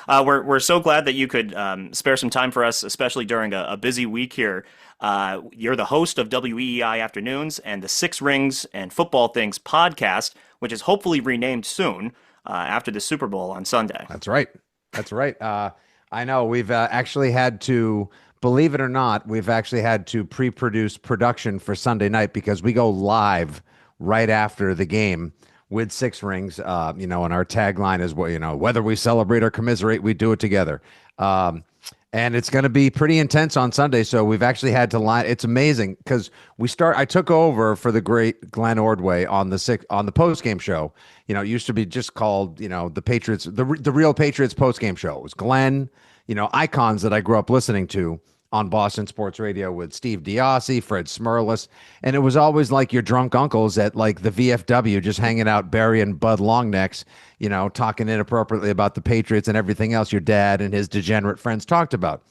We're so glad that you could spare some time for us, especially during a busy week here. You're the host of WEEI Afternoons and the Six Rings and Football Things podcast, which is hopefully renamed soon after the Super Bowl on Sunday. That's right. That's right. I know we've actually had to, believe it or not, we've actually had to pre-produce production for Sunday night because we go live right after the game with Six Rings. And our tagline is, well, whether we celebrate or commiserate, we do it together. And it's going to be pretty intense on Sunday. So we've actually had to line. It's amazing because I took over for the great Glenn Ordway on the post game show. It used to be just called, the Patriots, the real Patriots post game show. It was Glenn, icons that I grew up listening to on Boston Sports Radio with Steve Diossi, Fred Smirlis. And it was always like your drunk uncles at like the VFW, just hanging out, Barry and Bud Longnecks, talking inappropriately about the Patriots and everything else your dad and his degenerate friends talked about.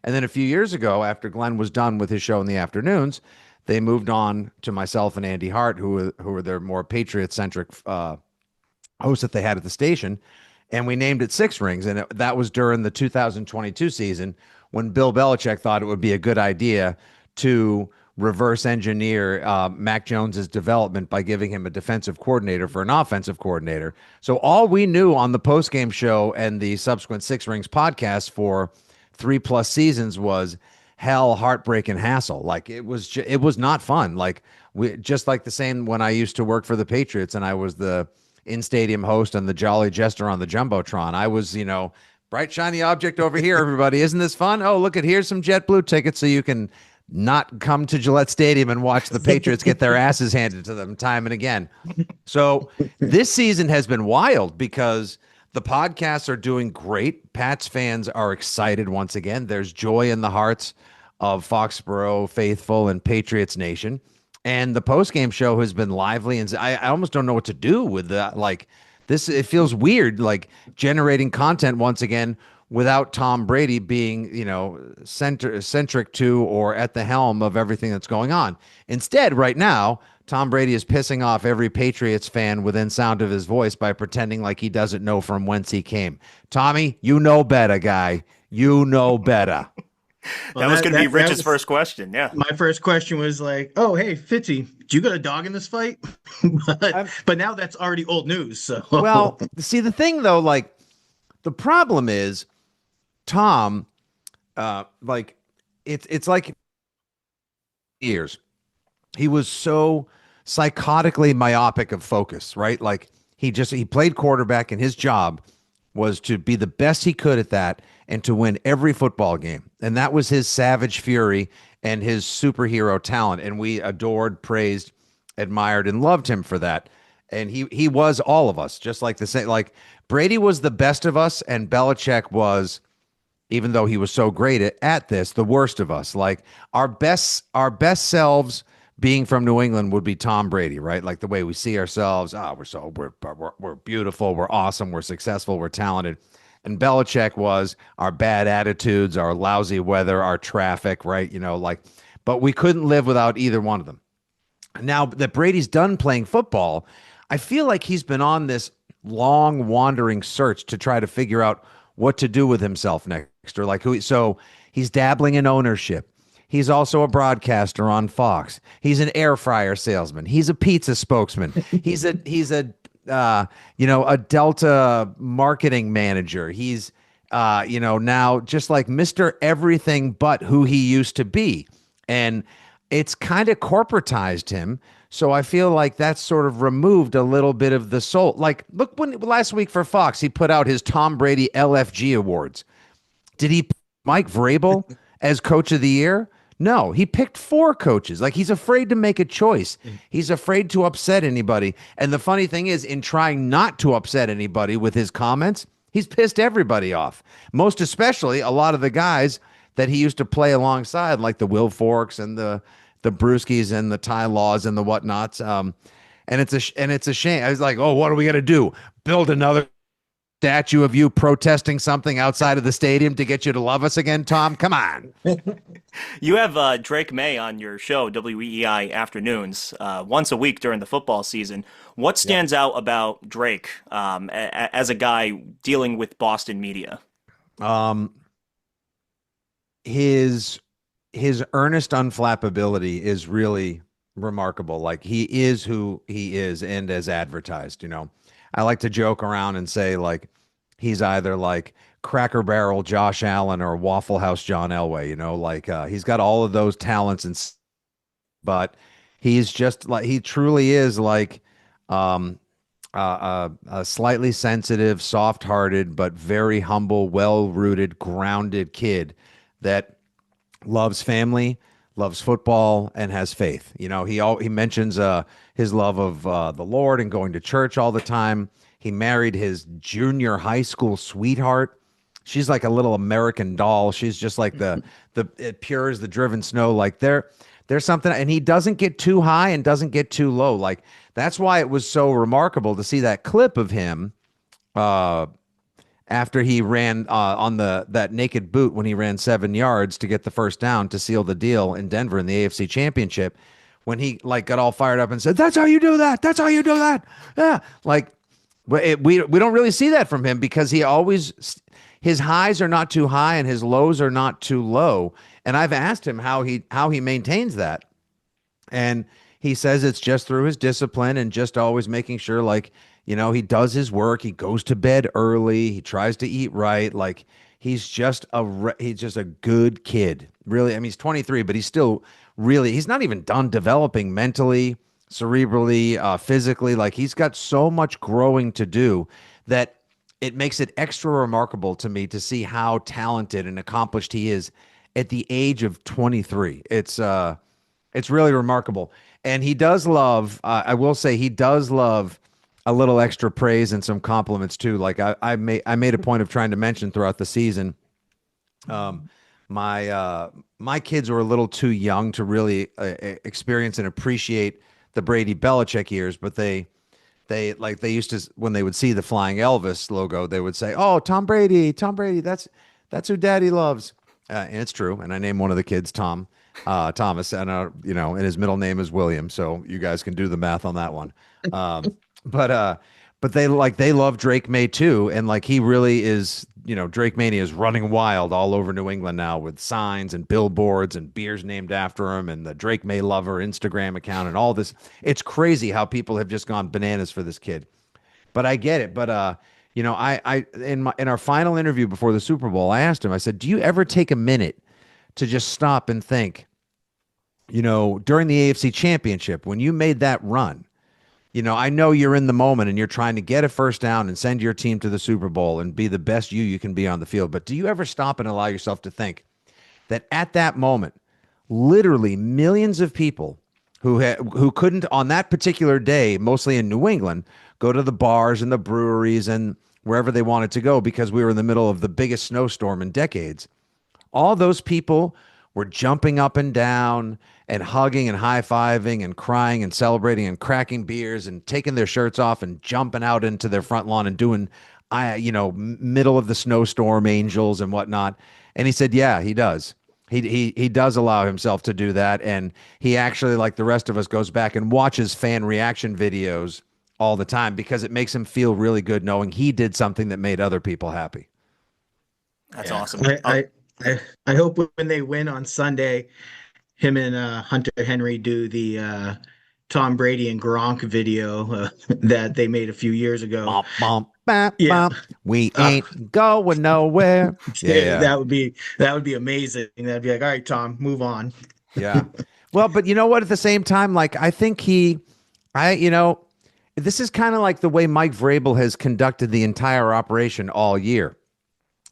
And then a few years ago, after Glenn was done with his show in the afternoons, they moved on to myself and Andy Hart, who were their more Patriot-centric hosts that they had at the station. And we named it Six Rings. And that was during the 2022 season when Bill Belichick thought it would be a good idea to reverse engineer Mac Jones's development by giving him a defensive coordinator for an offensive coordinator. So all we knew on the postgame show and the subsequent Six Rings podcast for 3+ seasons was hell, heartbreak, and hassle. Like it was not fun. Like just like the same when I used to work for the Patriots and I was the in-stadium host and the jolly jester on the Jumbotron. I was, bright, shiny object over here, everybody. Isn't this fun? Oh, look here's some JetBlue tickets so you can not come to Gillette Stadium and watch the Patriots get their asses handed to them time and again. So this season has been wild because the podcasts are doing great. Pats fans are excited once again. There's joy in the hearts of Foxborough faithful and Patriots Nation. And the post-game show has been lively. And I almost don't know what to do with that. Like, this, it feels weird, like generating content once again without Tom Brady being, centric to or at the helm of everything that's going on. Instead, right now, Tom Brady is pissing off every Patriots fan within sound of his voice by pretending like he doesn't know from whence he came. Tommy, you know better, guy. You know better. Well, that was going to be Rich's first question. Yeah. My first question was like, oh, hey, Fitzy, did you get a dog in this fight? but now that's already old news. So Well, see, the thing though, like the problem is Tom, like it's like years. He was so psychotically myopic of focus, right? Like he played quarterback and his job was to be the best he could at that and to win every football game. And that was his savage fury and his superhero talent. And we adored, praised, admired, and loved him for that. And he was all of us, just like the same. Like Brady was the best of us, and Belichick was, even though he was so great at this, the worst of us. Like our best selves being from New England would be Tom Brady, right? Like the way we see ourselves. We're beautiful, we're awesome, we're successful, we're talented. And Belichick was our bad attitudes, our lousy weather, our traffic, right? But we couldn't live without either one of them. Now that Brady's done playing football, I feel like he's been on this long wandering search to try to figure out what to do with himself next, or like so he's dabbling in ownership. He's also a broadcaster on Fox. He's an air fryer salesman. He's a pizza spokesman. He's a Delta marketing manager. He's now just like Mr. Everything but who he used to be. And it's kind of corporatized him. So I feel like that's sort of removed a little bit of the soul. Like, look, when last week for Fox, he put out his Tom Brady LFG awards. Did he pick Mike Vrabel as coach of the year? No, he picked 4 coaches. Like, he's afraid to make a choice. He's afraid to upset anybody. And the funny thing is, in trying not to upset anybody with his comments, he's pissed everybody off. Most especially a lot of the guys that he used to play alongside, like the Will Forks and the Brewskis and the Ty Laws and the whatnots. And it's a shame. I was like, oh, what are we gonna do? Build another statue of you protesting something outside of the stadium to get you to love us again, Tom? Come on. You have Drake May on your show, WEEI Afternoons, once a week during the football season. What Yep. stands out about Drake as a guy dealing with Boston media? Um, his his earnest unflappability is really remarkable. Like he is who he is and as advertised, you know. I like to joke around and say like he's either like Cracker Barrel Josh Allen or Waffle House John Elway, you know, like he's got all of those talents but he's just like he truly is like um a slightly sensitive, soft-hearted, but very humble, well-rooted, grounded kid that loves family, loves football, and has faith. You know, he mentions his love of the Lord and going to church all the time. He married his junior high school sweetheart. She's like a little American doll. She's just like the pure as the driven snow. Like there's something, and he doesn't get too high and doesn't get too low. Like that's why it was so remarkable to see that clip of him uh, after he ran on the that naked boot when he ran 7 yards to get the first down to seal the deal in Denver in the AFC Championship, when he like got all fired up and said, "That's how you do that. That's how you do that." Yeah, like we don't really see that from him because he always his highs are not too high and his lows are not too low. And I've asked him how he maintains that. And he says it's just through his discipline and just always making sure, like, you know, he does his work. He goes to bed early. He tries to eat right. Like, he's just a good kid. Really, I mean, he's 23, but he's still really, he's not even done developing mentally, cerebrally, physically. Like, he's got so much growing to do that it makes it extra remarkable to me to see how talented and accomplished he is at the age of 23. It's really remarkable. And he does love, I will say, he does love a little extra praise and some compliments too. Like I made a point of trying to mention throughout the season, um, my kids were a little too young to really experience and appreciate the Brady Belichick years, but they used to when they would see the Flying Elvis logo, they would say, "Oh, Tom Brady, that's who Daddy loves," and it's true. And I named one of the kids Thomas, and and his middle name is William, so you guys can do the math on that one. Um, but they love Drake May too, and like he really is. Drake Mania is running wild all over New England now with signs and billboards and beers named after him and the Drake May Lover Instagram account and all this. It's crazy how people have just gone bananas for this kid. But I get it. But I in our final interview before the Super Bowl, I asked him. I said, "Do you ever take a minute to just stop and think, during the AFC Championship when you made that run?" I know you're in the moment and you're trying to get a first down and send your team to the Super Bowl and be the best you can be on the field. But do you ever stop and allow yourself to think that at that moment, literally millions of people who couldn't on that particular day, mostly in New England, go to the bars and the breweries and wherever they wanted to go because we were in the middle of the biggest snowstorm in decades, all those people were jumping up and down and hugging and high-fiving and crying and celebrating and cracking beers and taking their shirts off and jumping out into their front lawn and doing, middle of the snowstorm angels and whatnot. And he said, yeah, he does. He does allow himself to do that. And he actually, like the rest of us, goes back and watches fan reaction videos all the time because it makes him feel really good knowing he did something that made other people happy. That's Yeah, awesome. I hope when they win on Sunday, him and Hunter Henry do the Tom Brady and Gronk video that they made a few years ago. Bump, bump, bump, Yeah, bump. We uh, ain't going nowhere. Yeah. that would be amazing. That'd be like, all right, Tom, move on. Yeah. Well, but you know what? At the same time, like I think this is kind of like the way Mike Vrabel has conducted the entire operation all year.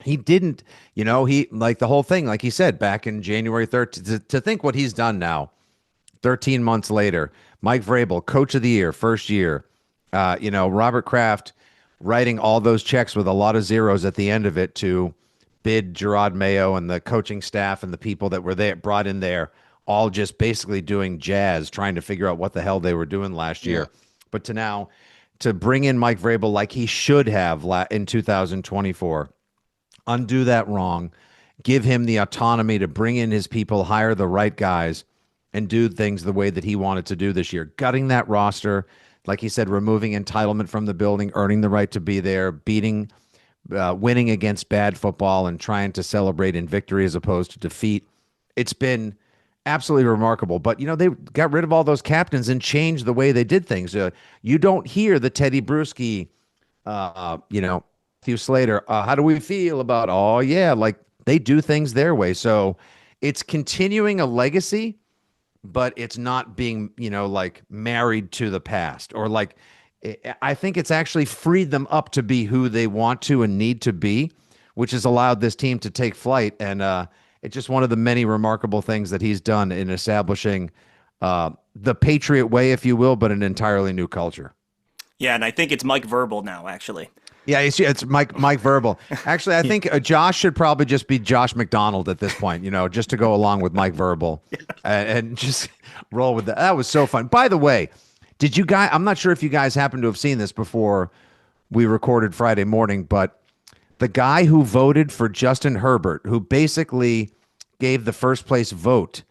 He didn't, he like the whole thing, like he said back in January 3rd, to think what he's done now, 13 months later. Mike Vrabel, Coach of the Year, first year. Robert Kraft writing all those checks with a lot of zeros at the end of it to bid Gerard Mayo and the coaching staff and the people that were there brought in there, all just basically doing jazz, trying to figure out what the hell they were doing last Yeah. year. But to bring in Mike Vrabel like he should have in 2024, undo that wrong, give him the autonomy to bring in his people, hire the right guys, and do things the way that he wanted to do this year. Gutting that roster, like he said, removing entitlement from the building, earning the right to be there, winning against bad football, and trying to celebrate in victory as opposed to defeat. It's been absolutely remarkable. But they got rid of all those captains and changed the way they did things. You don't hear the Teddy Bruschi, Matthew Slater. How do we feel about? Oh yeah, like they do things their way. So it's continuing a legacy, but it's not being, like married to the past or like I think it's actually freed them up to be who they want to and need to be, which has allowed this team to take flight. And it's just one of the many remarkable things that he's done in establishing the Patriot way, if you will, but an entirely new culture. Yeah, and I think it's Mike Verbal now, actually. Yeah, it's Mike Verbal. Actually, I think Josh should probably just be Josh McDonald at this point, just to go along with Mike Verbal and just roll with that. That was so fun. By the way, did you guys? I'm not sure if you guys happen to have seen this before we recorded Friday morning, but the guy who voted for Justin Herbert, who basically gave the first place vote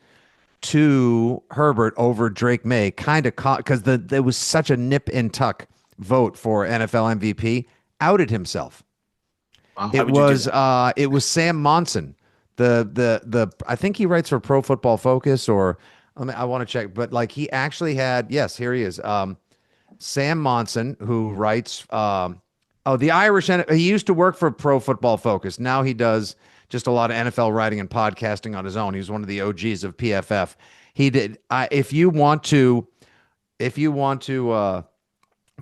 to Herbert over Drake May, kind of caught because there was such a nip and tuck vote for NFL MVP, outed himself. Wow. It was Sam Monson. The I think he writes for Pro Football Focus or I want to check, but like he actually had, yes, here he is. Sam Monson, who writes the Irish, he used to work for Pro Football Focus. Now he does just a lot of NFL writing and podcasting on his own. He's one of the OGs of PFF. He did if you want to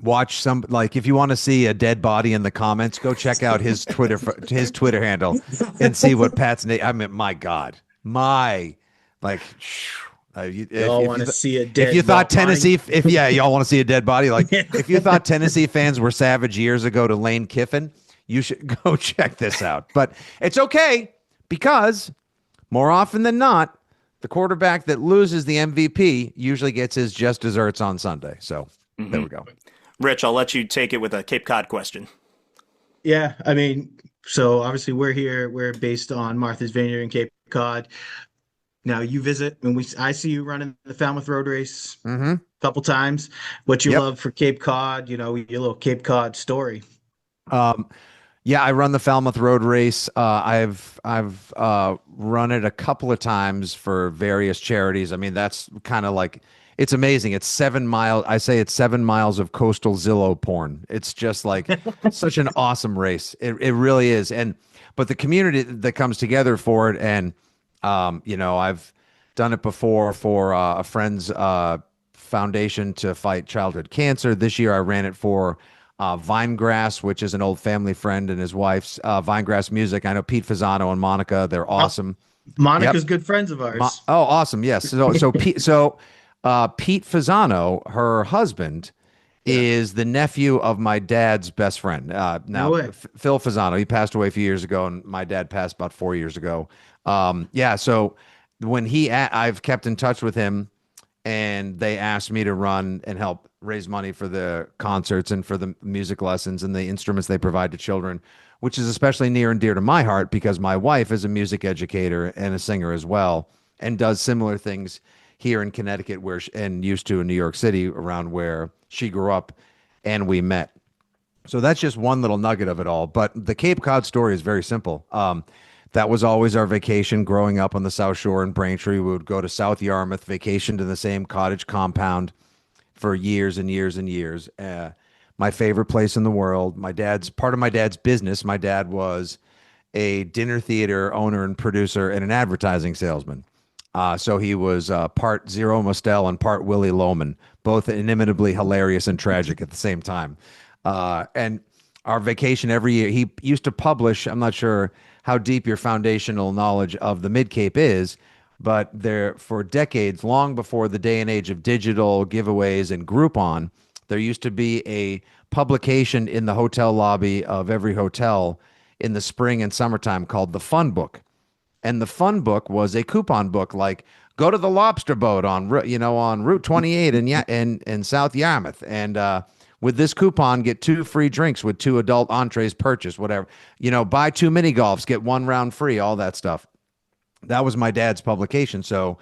watch some, like if you want to see a dead body in the comments, go check out his Twitter handle and see what Pat's I mean, my God, like y'all want to see a dead if you thought body? Tennessee y'all want to see a dead body, like if you thought Tennessee fans were savage years ago to Lane Kiffin, you should go check this out. But it's okay because more often than not, the quarterback that loses the MVP usually gets his just desserts on Sunday. So there we go. Rich, I'll let you take it with a Cape Cod question. Yeah, I mean, so obviously we're based on Martha's Vineyard in Cape Cod. Now you visit, and I see you running the Falmouth Road Race a couple times. What you love for Cape Cod, your little Cape Cod story. Yeah, I run the Falmouth Road Race. I've run it a couple of times for various charities. I mean, that's kind of like, it's amazing. It's 7 miles. I say it's 7 miles of coastal Zillow porn. It's just like such an awesome race. It really is. But the community that comes together for it, and I've done it before for a friend's foundation to fight childhood cancer. This year I ran it for Vinegrass, which is an old family friend and his wife's Vinegrass Music. I know Pete Fasano and Monica. They're awesome. Monica's good friends of ours. Awesome. Yes. Pete Fasano, her husband, is the nephew of my dad's best friend. Phil Fasano, he passed away a few years ago, and my dad passed about 4 years ago. So when I've kept in touch with him, and they asked me to run and help raise money for the concerts and for the music lessons and the instruments they provide to children, which is especially near and dear to my heart because my wife is a music educator and a singer as well, and does similar things here in Connecticut and used to in New York City around where she grew up and we met. So that's just one little nugget of it all. But the Cape Cod story is very simple. That was always our vacation growing up on the South Shore in Braintree. We would go to South Yarmouth, vacation to the same cottage compound for years and years and years. My favorite place in the world. Part of my dad's business. My dad was a dinner theater owner and producer and an advertising salesman. So he was part Zero Mostel and part Willie Loman, both inimitably hilarious and tragic at the same time. And our vacation every year, he used to publish, I'm not sure how deep your foundational knowledge of the Mid-Cape is, but there for decades, long before the day and age of digital giveaways and Groupon, there used to be a publication in the hotel lobby of every hotel in the spring and summertime called the Fun Book. And the Fun Book was a coupon book, like go to the Lobster Boat on Route 28 in South Yarmouth, and with this coupon, get 2 free drinks with 2 adult entrees purchased, whatever. Buy 2 mini golfs, get 1 round free, all that stuff. That was my dad's publication. So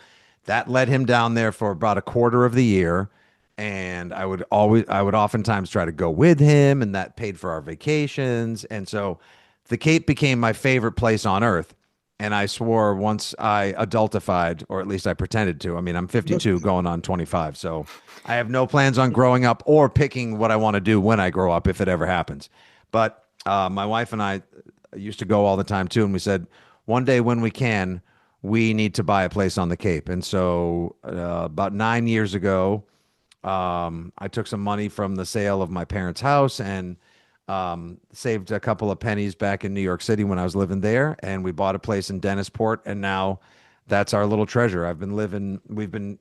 that led him down there for about a quarter of the year. And I would oftentimes try to go with him, and that paid for our vacations. And so the Cape became my favorite place on earth. And I swore once I adultified, or at least I pretended to. I mean, I'm 52 going on 25. So I have no plans on growing up or picking what I want to do when I grow up, if it ever happens. But my wife and I used to go all the time too. And we said, one day when we can, we need to buy a place on the Cape. And so about 9 years ago, I took some money from the sale of my parents' house and saved a couple of pennies back in New York City when I was living there. And we bought a place in Dennisport. And now that's our little treasure. We've been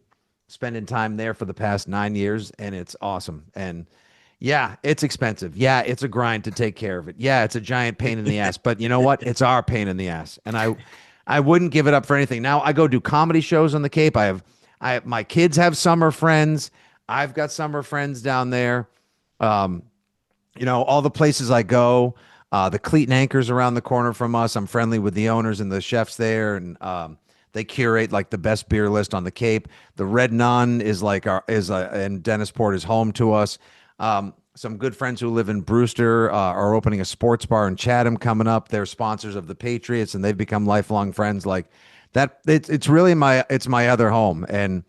spending time there for the past 9 years, and it's awesome. And yeah, it's expensive. Yeah, it's a grind to take care of it. Yeah, it's a giant pain in the ass. But you know what? It's our pain in the ass. And I wouldn't give it up for anything. Now I go do comedy shows on the Cape. My kids have summer friends. I've got summer friends down there. Um, all the places I go, the Cleat and Anchor's around the corner from us. I'm friendly with the owners and the chefs there, and they curate like the best beer list on the Cape. The Red Nun is like and Dennisport is home to us. Some good friends who live in Brewster are opening a sports bar in Chatham coming up. They're sponsors of the Patriots, and they've become lifelong friends. Like that, it's really my other home. And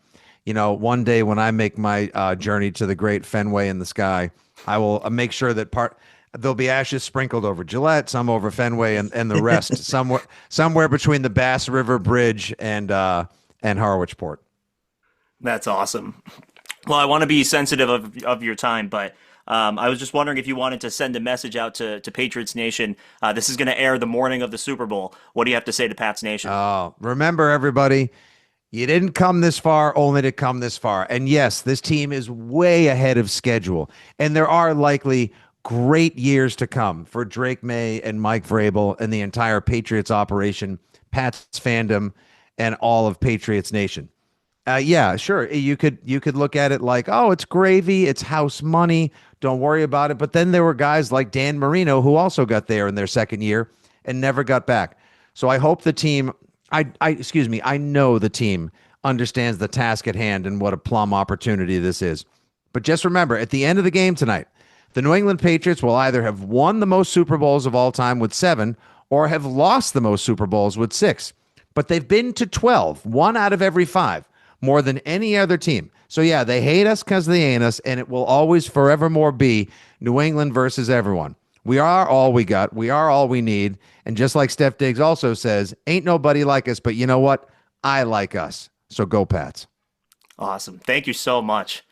one day when I make my journey to the great Fenway in the sky, I will make sure that there'll be ashes sprinkled over Gillette, some over Fenway, and the rest somewhere between the Bass River Bridge and Harwichport. That's awesome. Well, I want to be sensitive of your time, but I was just wondering if you wanted to send a message out to Patriots Nation. This is going to air the morning of the Super Bowl. What do you have to say to Pats Nation? Remember, everybody, you didn't come this far only to come this far. And yes, this team is way ahead of schedule. And there are likely great years to come for Drake May and Mike Vrabel and the entire Patriots operation, Pats fandom, and all of Patriots Nation. Yeah, sure. You could look at it like, oh, it's gravy, it's house money. Don't worry about it. But then there were guys like Dan Marino who also got there in their second year and never got back. So I hope the team I know the team understands the task at hand and what a plum opportunity this is. But just remember, at the end of the game tonight, the New England Patriots will either have won the most Super Bowls of all time with 7 or have lost the most Super Bowls with 6. But they've been to 12, one out of every 5, more than any other team. So yeah, they hate us because they ain't us, and it will always forevermore be New England versus everyone. We are all we got. We are all we need. And just like Steph Diggs also says, ain't nobody like us, but you know what? I like us. So go Pats. Awesome. Thank you so much.